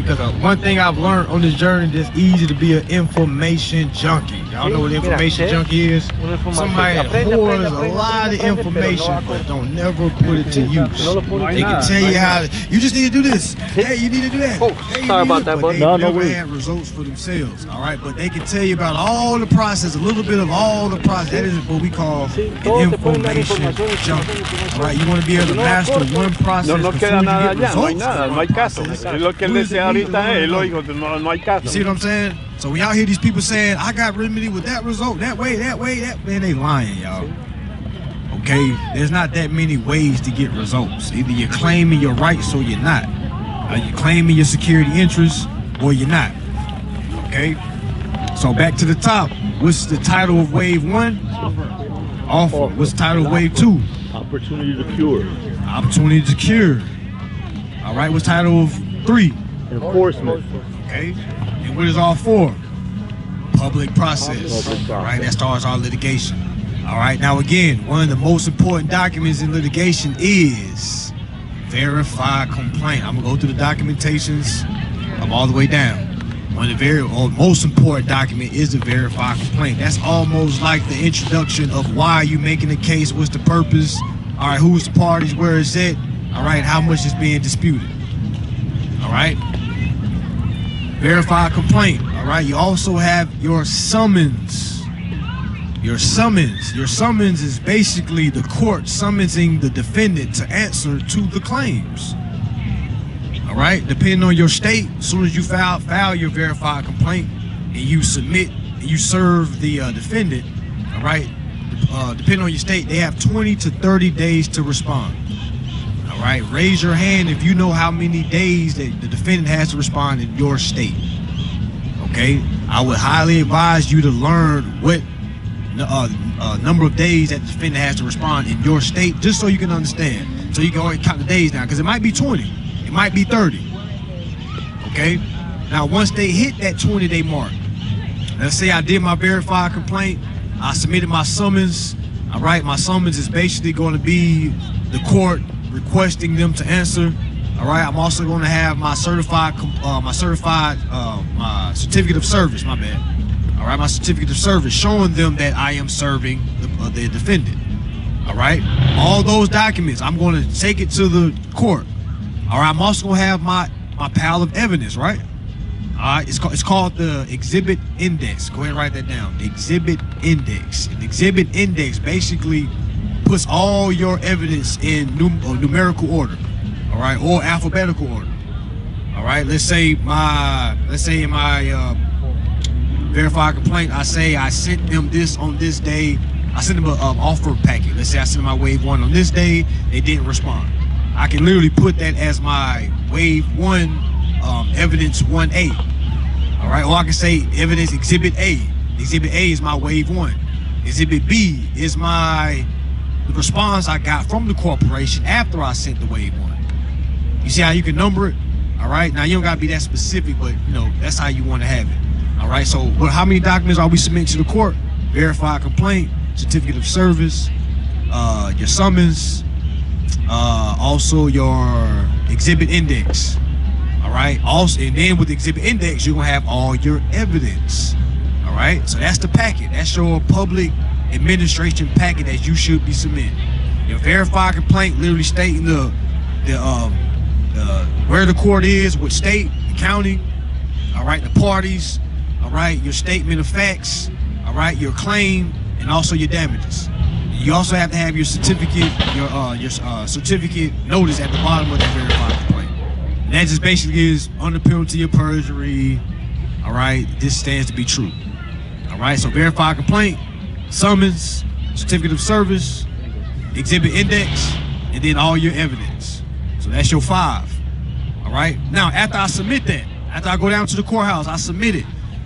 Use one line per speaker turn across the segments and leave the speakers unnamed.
because one thing I've learned on this journey, it's easy to be an information junkie. Y'all know what information junkie is? Somebody that hoards a lot of information but don't never put it to use. They can tell you how you just need to do this. Hey, you need to do that. Hey,
sorry about that,
but they never had results for themselves. All right, but they can tell you about all the process, a little bit of all the process. That is what we call an information junkie. All right, you want to be able to master one process.
No queda nada allá, no hay nada, no hay caso. Es lo que él decía ahorita, él lo dijo, no hay caso.
You see what I'm saying? So when y'all hear these people saying, I got remedy with that result, that way, man, they lying, y'all. Okay? There's not that many ways to get results. Either you're claiming your rights or you're not. You're claiming your security interests or you're not. Okay? So back to the top. What's the title of wave 1? Offer. What's the title of wave 2?
Opportunity to cure.
Opportunity to cure. All right, what's the title of 3?
Enforcement.
Okay. And what is all 4? Public process. All right, that starts our litigation. All right, now again, one of the most important documents in litigation is verified complaint. I'm gonna go through the documentations all the way down. One of the most important document is the verified complaint. That's almost like the introduction of why you making a case, what's the purpose, all right, who's the parties, where is it, all right, how much is being disputed, all right? Verified complaint, all right? You also have your summons. Your summons is basically the court summoning the defendant to answer to the claims. All right, depending on your state, as soon as you file your verified complaint and you submit and you serve the defendant, all right, depending on your state, they have 20 to 30 days to respond. All right, raise your hand if you know how many days that the defendant has to respond in your state. Okay, I would highly advise you to learn what number of days that the defendant has to respond in your state, just so you can understand. So you can always count the days now, because it might be 20. It might be 30. Okay? Now, once they hit that 20-day mark, let's say I did my verified complaint, I submitted my summons. All right, my summons is basically going to be the court requesting them to answer. All right, I'm also going to have my my certificate of service, my bad. All right, my certificate of service showing them that I am serving the defendant. All right, all those documents, I'm going to take it to the court. All right, I'm also going to have my pile of evidence, right? All right, it's called the exhibit index. Go ahead and write that down. The exhibit index. The exhibit index basically puts all your evidence in numerical order, all right, or alphabetical order. All right, let's say in my verified complaint, I say I sent them this on this day. I sent them an offer packet. Let's say I sent my wave 1 on this day. They didn't respond. I can literally put that as my wave 1 evidence 1A. All right, or I can say evidence exhibit A. Exhibit A is my wave 1. Exhibit B is the response I got from the corporation after I sent the wave 1. You see how you can number it? All right, now you don't gotta be that specific, but you know, that's how you want to have it. All right, so how many documents are we submitting to the court? Verified complaint, certificate of service, your summons, also your exhibit index. All right, also, and then with the exhibit index, you're gonna have all your evidence. All right, so that's the packet. That's your public administration packet that you should be submitting. Your verified complaint literally stating where the court is, what state, the county, all right, the parties, all right, your statement of facts, all right, your claim, and also your damages. You also have to have your certificate, your certificate notice at the bottom of that verified complaint. And that just basically is under penalty of perjury. All right, this stands to be true. All right, so verified complaint, summons, certificate of service, exhibit index, and then all your evidence. So that's your 5. All right, now after I submit that, after I go down to the courthouse, I submit it.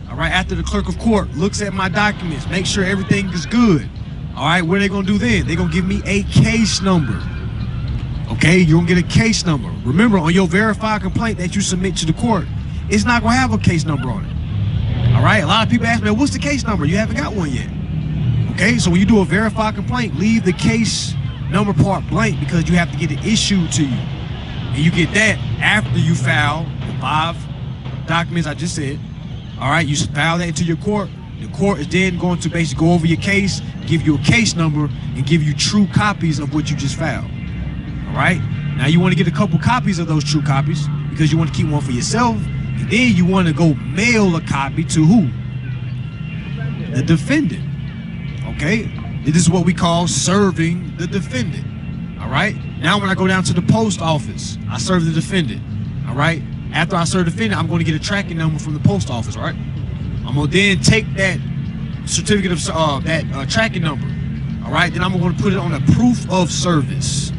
All right, after the clerk of court looks at my documents, make sure everything is good. All right, what are they gonna do then? They're gonna give me a case number. Okay, you're gonna get a case number. Remember, on your verified complaint that you submit to the court, it's not gonna have a case number on it. All right, a lot of people ask me, what's the case number? You haven't got one yet. Okay, so when you do a verified complaint, leave the case number part blank because you have to get it issued to you. And you get that after you file the 5 documents I just said. All right, you file that into your court. The court is then going to basically go over your case, give you a case number, and give you true copies of what you just filed. All right? Now you want to get a couple copies of those true copies because you want to keep one for yourself, and then you want to go mail a copy to who? The defendant. Okay? This is what we call serving the defendant. All right? Now when I go down to the post office, I serve the defendant. All right? After I serve the defendant, I'm going to get a tracking number from the post office, all right? I'm going to then take that certificate of tracking number, all right? Then I'm going to put it on a proof of service,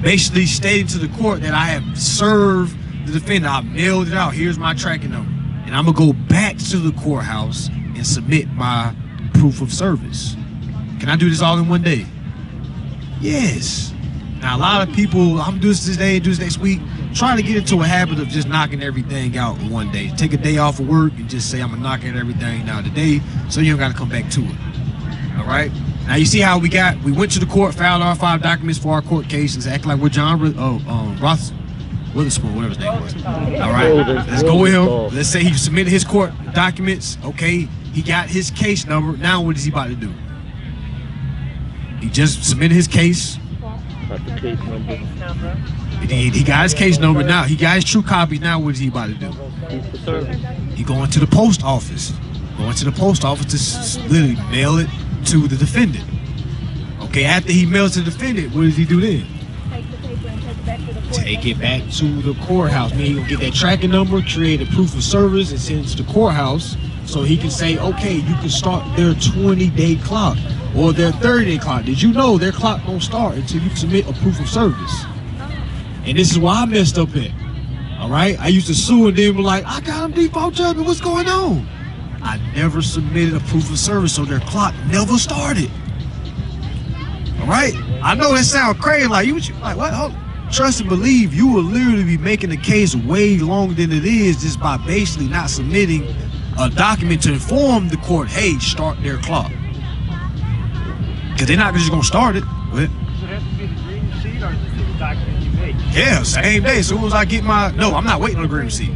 basically stating to the court that I have served the defendant. I mailed it out. Here's my tracking number. And I'm going to go back to the courthouse and submit my proof of service. Can I do this all in one day? Yes. Now, a lot of people, I'm doing this today, do this next week, trying to get into a habit of just knocking everything out in one day. Take a day off of work and just say, I'm going to knock out everything out today, so you don't got to come back to it. All right? Now, you see how we went to the court, filed our 5 documents for our court cases, acting like we're John Roth, Witherspoon, whatever his name was. All right? Let's go with him. Let's say he submitted his court documents. Okay, he got his case number. Now, what is he about to do? He just submitted his case.
Got the case number.
He got his case number now. He got his true copies. Now what is he about to do? He going to the post office. Going to the post office to literally mail it to the defendant. Okay, after he mails to the defendant, what does he do then? Take it back to the courthouse. He gonna get that tracking number, create a proof of service, and send it to the courthouse so he can say, okay, you can start their 20-day clock or their 30-day clock. Did you know their clock don't start until you submit a proof of service? And this is why I messed up at. All right? I used to sue and then be like, I got them default judgment. What's going on? I never submitted a proof of service, so their clock never started. All right? I know that sounds crazy. Like, you like, what? Oh, trust and believe, you will literally be making the case way longer than it is just by basically not submitting a document to inform the court, hey, start their clock. Because they're not just going to start it. But,
Does it have to be the green receipt or is it the document you make?
yeah, same day. As soon as I get my... No, I'm not waiting on a green receipt.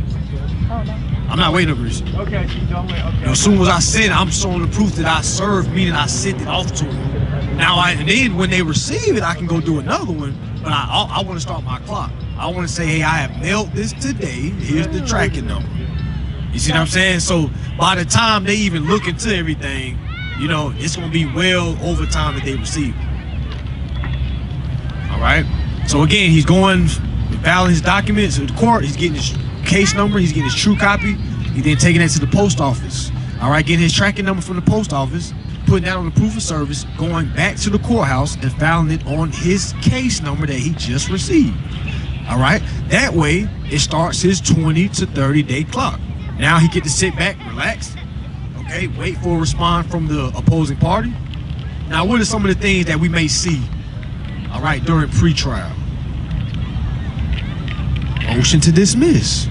Oh, no.
I'm not waiting on a green receipt.
Okay, so you don't wait. Okay.
As soon as I send it, I'm showing the proof that I served, meaning I sent it off to them. Now, and then when they receive it, I can go do another one. But I want to start my clock. I want to say, hey, I have mailed this today. Here's the tracking number. You see what I'm saying? So by the time they even look into everything, you know, it's going to be well over time that they receive it. All right? So again, he's going, filing his documents to the court. He's getting his case number. He's getting his true copy. He's then taking that to the post office. All right? Getting his tracking number from the post office, putting that on the proof of service, going back to the courthouse and filing it on his case number that he just received. All right? That way, it starts his 20 to 30-day clock. Now he get to sit back, relax, okay, wait for a response from the opposing party. Now, what are some of the things that we may see, all right, during pre-trial? Motion to dismiss,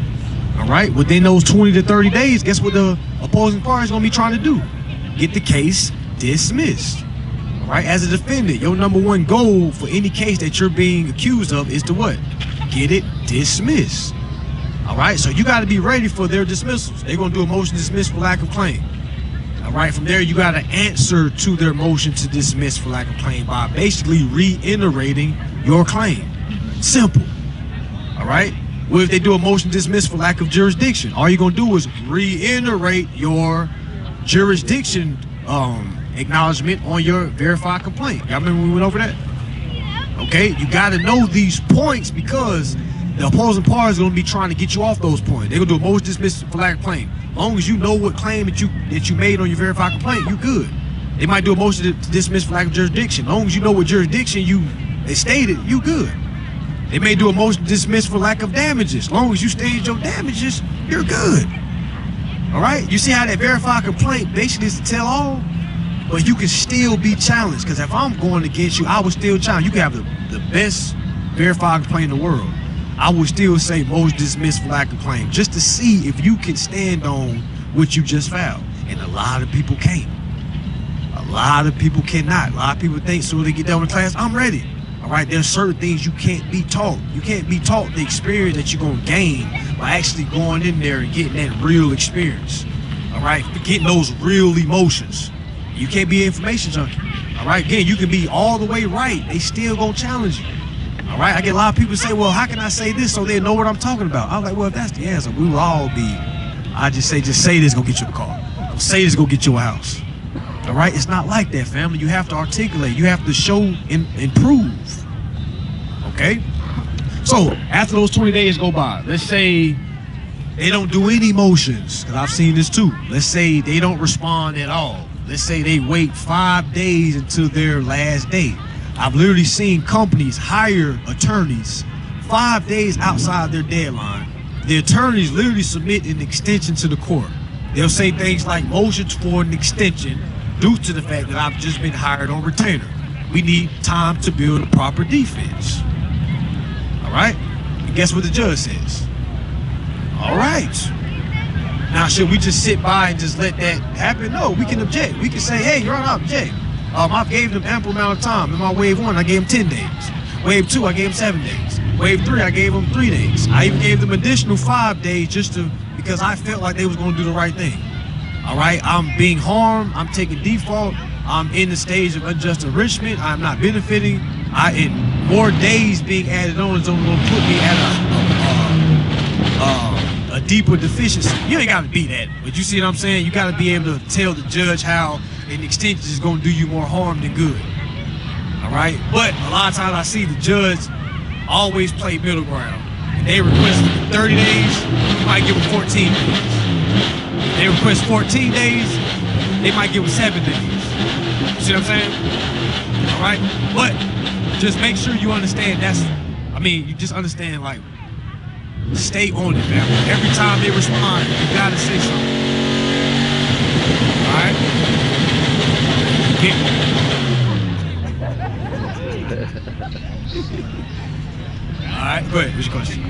all right? Within those 20 to 30 days, guess what the opposing party is going to be trying to do? Get the case dismissed, all right? As a defendant, your number one goal for any case that you're being accused of is to what? Get it dismissed. All right, so you got to be ready for their dismissals. They're going to do a motion to dismiss for lack of claim. All right, from there, you got to answer to their motion to dismiss for lack of claim by basically reiterating your claim. Simple. All right? Well, if they do a motion to dismiss for lack of jurisdiction, all you're going to do is reiterate your jurisdiction acknowledgement on your verified complaint. Y'all remember when we went over that? Okay, you got to know these points because the opposing party is going to be trying to get you off those points. They're going to do a motion to dismiss for lack of claim. As long as you know what claim that you made on your verified complaint, you good. They might do a motion to dismiss for lack of jurisdiction. As long as you know what jurisdiction they stated, you good. They may do a motion to dismiss for lack of damages. As long as you stated your damages, you're good. All right? You see how that verified complaint basically is to tell all, but you can still be challenged. Because if I'm going against you, I would still challenge. You can have the best verified complaint in the world. I would still say motion dismissed for lack of claim, just to see if you can stand on what you just filed. And a lot of people can't. A lot of people cannot. A lot of people think, so they get done with class, I'm ready. All right, there's certain things you can't be taught. You can't be taught the experience that you're going to gain by actually going in there and getting that real experience. All right, getting those real emotions. You can't be an information junkie. All right, again, you can be all the way right. They still gonna challenge you. All right, I get a lot of people say, well, how can I say this so they know what I'm talking about? I'm like, well, if that's the answer, we will all be. I just say this gonna get you a car. Say this gonna get you a house. All right, it's not like that, family. You have to articulate. You have to show and prove. Okay? So after those 20 days go by, let's say they don't do any motions, because I've seen this too. Let's say they don't respond at all. Let's say they wait 5 days until their last day. I've literally seen companies hire attorneys 5 days outside their deadline. The attorneys literally submit an extension to the court. They'll say things like motions for an extension due to the fact that I've just been hired on retainer. We need time to build a proper defense. All right? And guess what the judge says? All right. Now, should we just sit by and just let that happen? No, we can object. We can say, hey, Your Honor, I object. I gave them ample amount of time. In my wave 1, I gave them 10 days. Wave 2, I gave them 7 days. Wave 3, I gave them 3 days. I even gave them additional 5 days because I felt like they was going to do the right thing. All right, I'm being harmed. I'm taking default. I'm in the stage of unjust enrichment. I'm not benefiting. And more days being added on is only going to put me at a deeper deficiency. You ain't got to be that, but you see what I'm saying? You got to be able to tell the judge how an extension is going to do you more harm than good. All right, but a lot of times I see the judge always play middle ground. And they request 30 days, you might give them 14 days. They request 14 days, they might give them 7 days. You see what I'm saying? All right, but just make sure you understand you just understand, like, stay on it, man. Every time they respond, you gotta say something. All right? All right, go ahead. What's your question?
The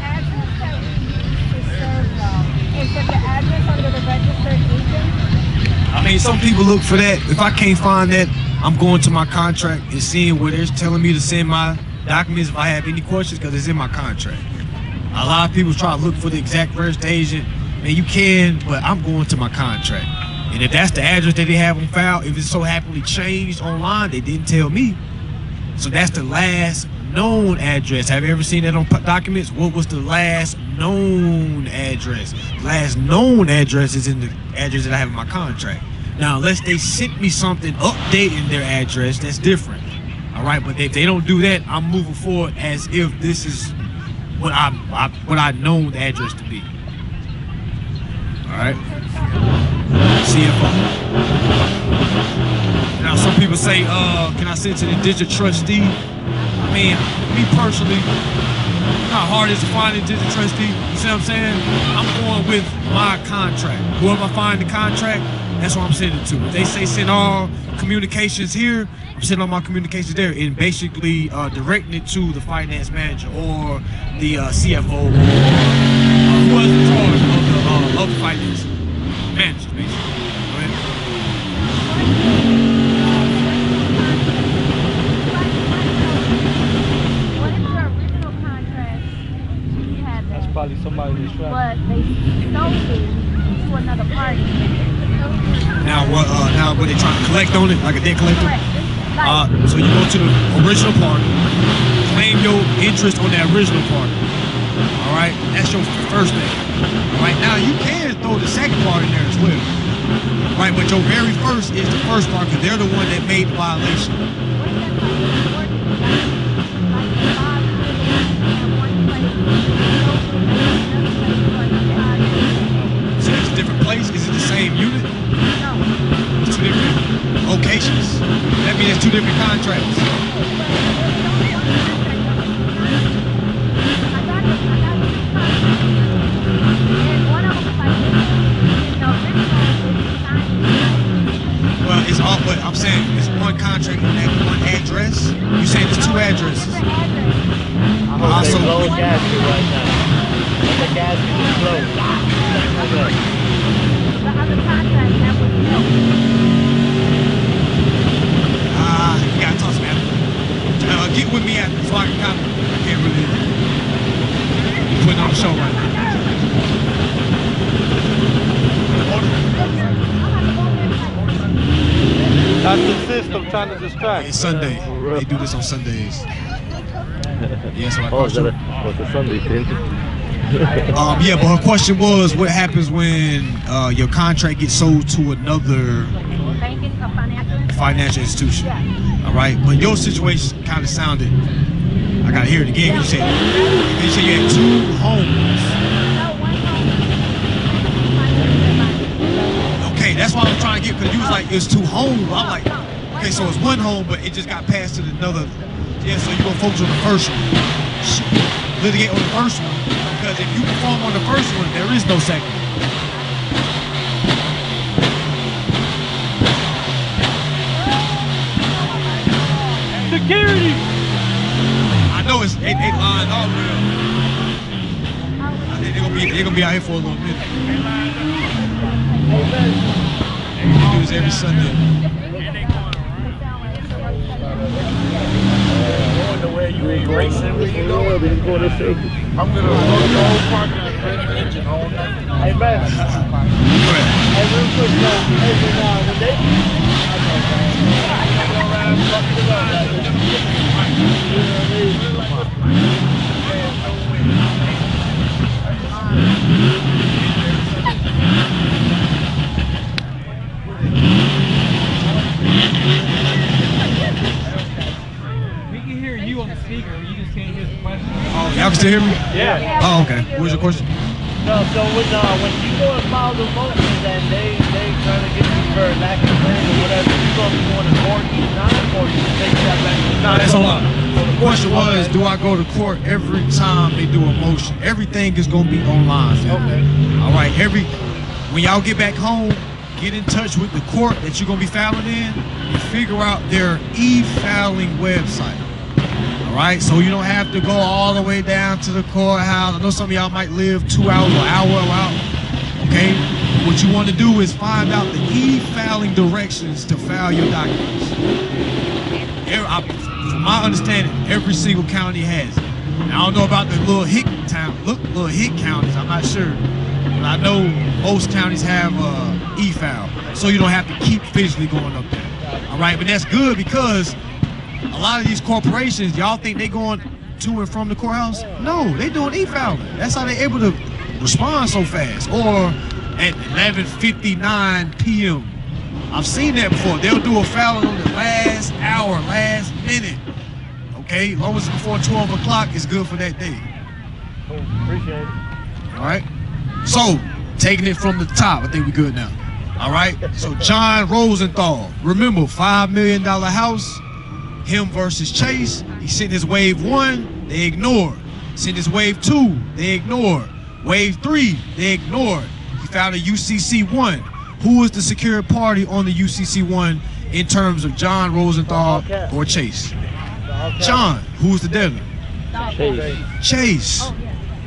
address that we use to serve them, is it the address under the registered agent?
I mean, some people look for that. If I can't find that, I'm going to my contract and seeing where they're telling me to send my documents if I have any questions, because it's in my contract. A lot of people try to look for the exact registered agent. Man, you can, but I'm going to my contract. And if that's the address that they have on file, if it's so happily changed online, they didn't tell me. So that's the last known address. Have you ever seen that on documents? What was the last known address? Last known address is in the address that I have in my contract. Now, unless they sent me something updating their address, that's different. All right, but if they don't do that, I'm moving forward as if this is what I know the address to be. All right. CFO. Now, some people say, can I send to the district trustee? I mean, me personally, how hard it is to find a district trustee? You see what I'm saying? I'm going with my contract. Whoever I find the contract, that's what I'm sending to. If they say send all communications here, I'm sending all my communications there, and basically directing it to the finance manager or the CFO or whoever's in charge of the finance manager, basically. Go ahead.
What if your original contract, you had that,
Probably somebody in this
but they sold it to another party?
Now what they trying to collect on it, like a debt collector?
Correct.
So you go to the original party, claim your interest on that original party. All right, that's your first thing. Right now, you can throw the second part in there as well. Right, but your very first is the first part because they're the one that made the violation. So it's a different place? Is it the same unit? It's two different locations? That means it's two different contracts. Well, it's all, but I'm saying it's one contract and that one address. You saying there's two addresses?
I'm going to blow a gasket right now. The gasket is blown. Okay.
The other contract that was built.
You gotta talk to me after. Get with me after so I can kind of, I can't really. putting on the show right now.
That's the system trying to distract.
It's Sunday. They do this on Sundays. Yeah, so I
Oh, is
caught
that
you.
what's the Sunday thing?
Yeah, but her question was, what happens when your contract gets sold to another
Banking or financial?
financial institution?
Yeah.
All right, but your situation kind of sounded. I gotta hear it again. You said you had 2 homes.
No, one home.
Okay, that's why I was trying to get, because you was like, it's 2 homes. I'm like, okay, so it's 1 home, but it just got passed to another. Yeah, so you're gonna focus on the first one. Litigate on the first one, because if you perform on the first one, there is no second.
Security!
I know it's they lined up real. I think they're gonna be out here for a little minute. They do this every Sunday.
Where you ain't racing, where you going?
We just going to circle.
I'm gonna go to the whole parking lot, run the engine all night.
Hey, man.
Go ahead.
Hey, real quick, every now and then.
We can hear you on the speaker, you just can't hear the question.
Oh, y'all can still hear me?
Yeah.
Oh, okay. What was your question?
No, so when you go and file the motions and they trying to get you for lack of land or whatever, you gonna be going to court each time, or you take that back?
No, that's a lot. The question was, do I go to court every time they do a motion? Everything is gonna be online.
Okay.
All right. When y'all get back home, get in touch with the court that you're gonna be filing in and figure out their e-filing website. All right, so you don't have to go all the way down to the courthouse. I know some of y'all might live 2 hours or an hour out. Okay, what you want to do is find out the e-filing directions to file your documents. From my understanding, every single county has it. Now, I don't know about the little hick counties. I'm not sure, but I know most counties have e-file, so you don't have to keep physically going up there. All right, but that's good because a lot of these corporations, y'all think they going to and from the courthouse? No, they doing e-filing. That's how they able to respond so fast. Or at 11:59 p.m. I've seen that before. They'll do a filing on the last hour, last minute. Okay, as long as it's before 12 o'clock, it's good for that day.
Cool. Appreciate it.
All right. So taking it from the top, I think we're good now. All right. So John Rosenthal, remember $5 million house. Him versus Chase. He sent his wave 1, they ignored. Sent his wave 2, they ignored. Wave 3, they ignored. He filed a UCC 1. Who is the secured party on the UCC 1 in terms of John Rosenthal or Chase? John, who's the debtor? Chase.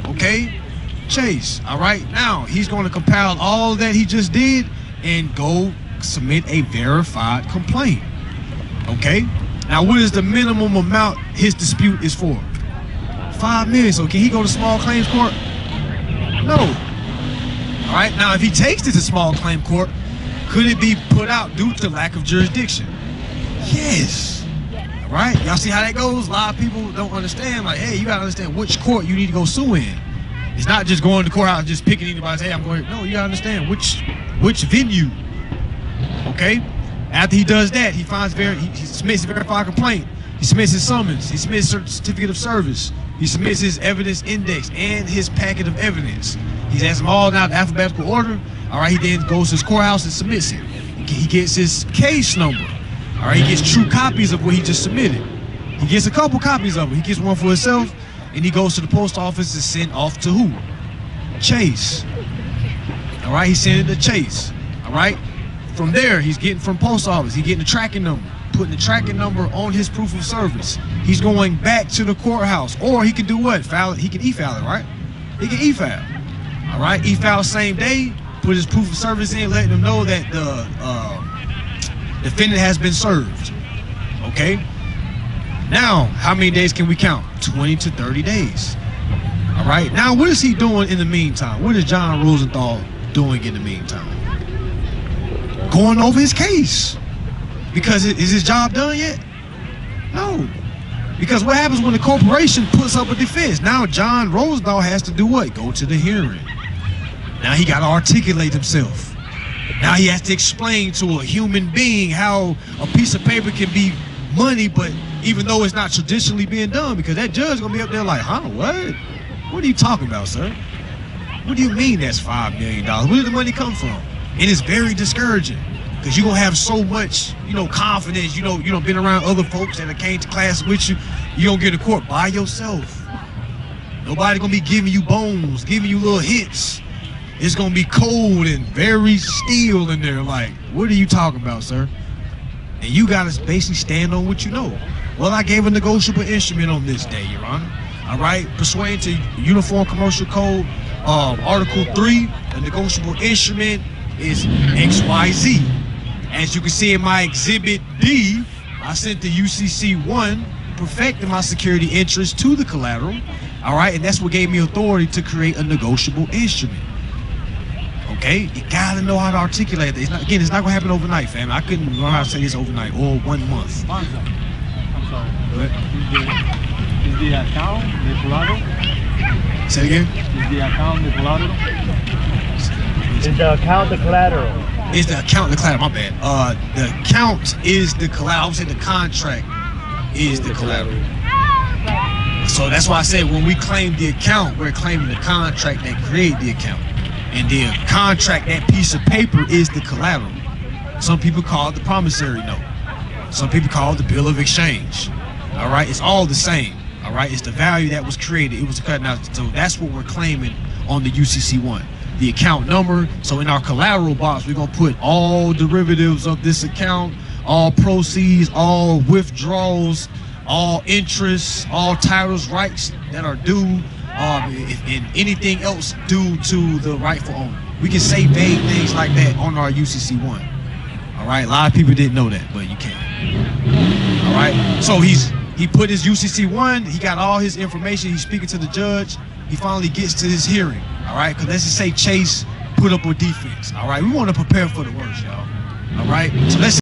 Okay? Chase. All right. Now he's going to compile all that he just did and go submit a verified complaint. Okay? Now, what is the minimum amount his dispute is for? $5 million. So can he go to small claims court? No. All right. Now, if he takes it to small claim court, could it be put out due to lack of jurisdiction? Yes. All right. Y'all see how that goes? A lot of people don't understand. Like, hey, you gotta understand which court you need to go sue in. It's not just going to courthouse, just picking anybody and say, hey, I'm going. No, you gotta understand which venue. Okay. After he does that, he submits a verified complaint. He submits his summons. He submits a certificate of service. He submits his evidence index and his packet of evidence. He has them all now in alphabetical order. All right, he then goes to his courthouse and submits it. He gets his case number. All right, he gets true copies of what he just submitted. He gets a couple copies of it. He gets one for himself, and he goes to the post office and send off to who? Chase. All right, he sent it to Chase. All right. From there, he's getting from post office. He's getting the tracking number, putting the tracking number on his proof of service. He's going back to the courthouse, or he can do what? File it. He can e-file it, right? He can e-file. All right, e-file same day. Put his proof of service in, letting them know that the defendant has been served. Okay. Now, how many days can we count? 20 to 30 days. All right. Now, what is he doing in the meantime? What is John Rosenthal doing in the meantime? Going over his case. Because is his job done yet? No. Because what happens when the corporation puts up a defense? Now John Rosenthal has to do what? Go to the hearing. Now he got to articulate himself. Now he has to explain to a human being how a piece of paper can be money, but even though it's not traditionally being done, because that judge gonna be up there like, huh, what? What are you talking about, sir? What do you mean that's $5 million? Where did the money come from? And it's very discouraging because you're gonna have so much, confidence. Been around other folks that came to class with you. You don't get to court by yourself. Nobody gonna be giving you bones, giving you little hits. It's gonna be cold and very still in there. Like, what are you talking about, sir? And you gotta basically stand on what you know. Well, I gave a negotiable instrument on this day, Your Honor. All right, pursuant to Uniform Commercial Code, Article 3, the negotiable instrument is XYZ. As you can see in my Exhibit D, I sent the UCC-1 perfecting my security interest to the collateral. All right, and that's what gave me authority to create a negotiable instrument. Okay, you gotta know how to articulate it. It's not gonna happen overnight, fam. I couldn't learn how to say this overnight or 1 month.
Mansa, I'm sorry. Is the account the collateral?
Say it again?
Is the account the collateral?
Is the account the collateral?
Is the account the collateral? My bad. The account is the collateral. I would say the contract is the collateral. So that's why I said when we claim the account, we're claiming the contract that created the account. And the contract, that piece of paper, is the collateral. Some people call it the promissory note. Some people call it the bill of exchange. All right, it's all the same. All right, it's the value that was created. It was cut out. So that's what we're claiming on the UCC-1. The account number. So in our collateral box, we're gonna put all derivatives of this account, all proceeds, all withdrawals, all interests, all titles, rights that are due. And anything else due to the rightful owner. We can say vague things like that on our UCC-1. All right, a lot of people didn't know that, but you can. All right, so he put his UCC-1, he got all his information, he's speaking to the judge, he finally gets to his hearing. All right, because let's just say Chase put up a defense. All right, we want to prepare for the worst, y'all. All right, so let's